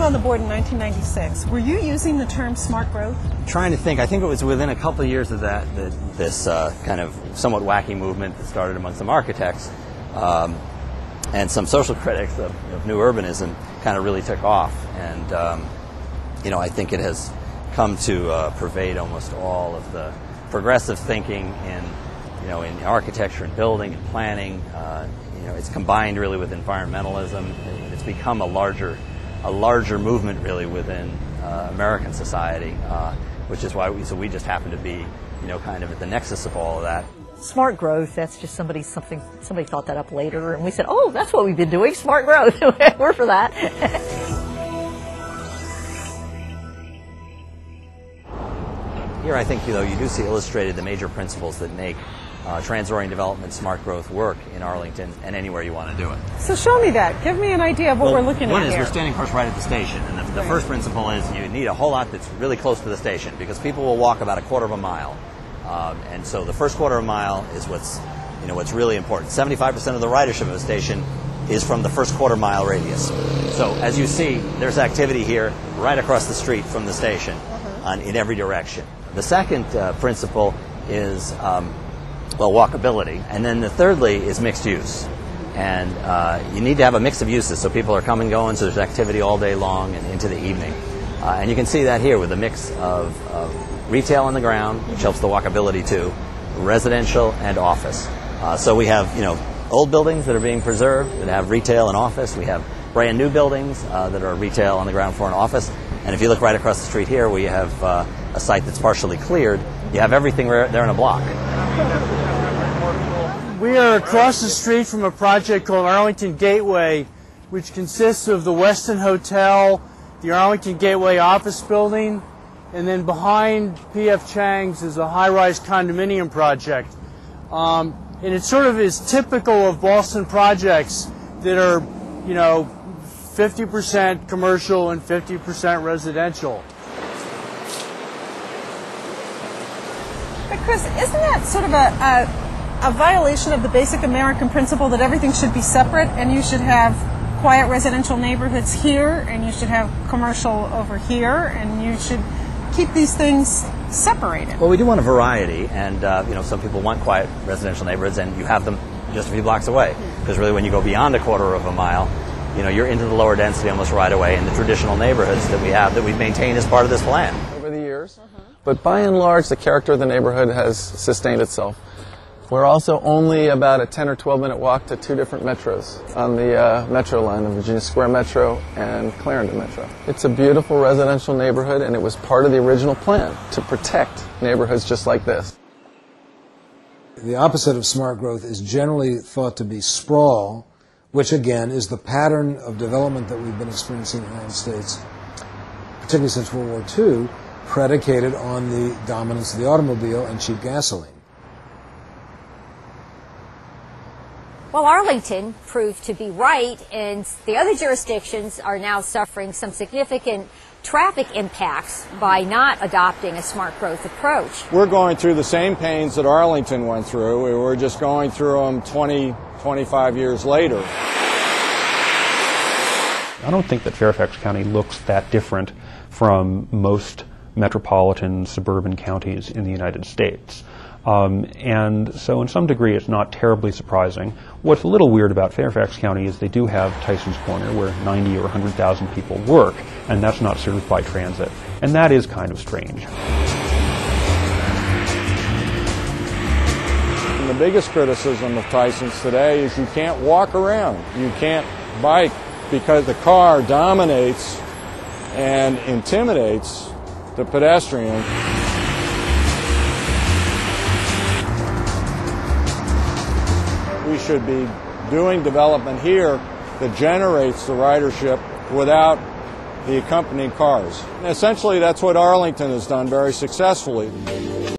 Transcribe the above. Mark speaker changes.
Speaker 1: on the board in 1996, were you using the term smart growth?
Speaker 2: Trying to think. I think it was within a couple of years of that this kind of somewhat wacky movement that started among some architects and some social critics of new urbanism kind of really took off. And I think it has come to pervade almost all of the progressive thinking in architecture and building and planning. It's combined really with environmentalism. It's become a larger movement really within American society, which is why we just happen to be kind of at the nexus of all of that.
Speaker 3: Smart growth, that's just somebody thought that up later, and we said, oh, that's what we've been doing, smart growth. We're for that.
Speaker 2: Here I think you do see illustrated the major principles that make transit-oriented development, smart growth work in Arlington and anywhere you want to do it.
Speaker 1: So show me that. Give me an idea of what we're looking at
Speaker 2: One is
Speaker 1: here.
Speaker 2: we're standing, of course, right at the station. And the first principle is you need a whole lot that's really close to the station because people will walk about a quarter of a mile. And so the first quarter of a mile is what's really important. 75% of the ridership of a station is from the first quarter mile radius. So as you see, there's activity here right across the street from the station in every direction. The second principle is walkability, and then the thirdly is mixed use. And you need to have a mix of uses so people are coming and going, so there's activity all day long and into the evening. And you can see that here with a mix of retail on the ground, which helps the walkability too, residential and office. So we have old buildings that are being preserved that have retail and office. We have brand new buildings that are retail on the ground floor and office. And if you look right across the street here, we have a site that's partially cleared. You have everything there in a block.
Speaker 4: We are across the street from a project called Arlington Gateway, which consists of the Westin Hotel, the Arlington Gateway office building, and then behind P.F. Chang's is a high-rise condominium project. And it sort of is typical of Boston projects that are, 50% commercial and 50% residential.
Speaker 1: But Chris, isn't that sort of a violation of the basic American principle that everything should be separate and you should have quiet residential neighborhoods here and you should have commercial over here and you should keep these things separated?
Speaker 2: Well, we do want a variety, and some people want quiet residential neighborhoods, and you have them just a few blocks away. Because really, when you go beyond a quarter of a mile, you're into the lower density almost right away in the traditional neighborhoods that we have that we've maintained as part of this plan.
Speaker 5: Over the years, but by and large, the character of the neighborhood has sustained itself. We're also only about a 10 or 12 minute walk to two different metros on the Metro line, the Virginia Square Metro and Clarendon Metro. It's a beautiful residential neighborhood, and it was part of the original plan to protect neighborhoods just like this.
Speaker 6: The opposite of smart growth is generally thought to be sprawl, which again is the pattern of development that we've been experiencing in the United States, particularly since World War II, predicated on the dominance of the automobile and cheap gasoline.
Speaker 7: Well, Arlington proved to be right, and the other jurisdictions are now suffering some significant traffic impacts by not adopting a smart growth approach.
Speaker 8: We're going through the same pains that Arlington went through. We're just going through them 25 years later.
Speaker 9: I don't think that Fairfax County looks that different from most metropolitan suburban counties in the United States. And so in some degree it's not terribly surprising. What's a little weird about Fairfax County is they do have Tyson's Corner where 90 or 100,000 people work, and that's not served by transit. And that is kind of strange.
Speaker 8: And the biggest criticism of Tyson's today is you can't walk around. You can't bike because the car dominates and intimidates the pedestrian. We should be doing development here that generates the ridership without the accompanying cars. And essentially, that's what Arlington has done very successfully.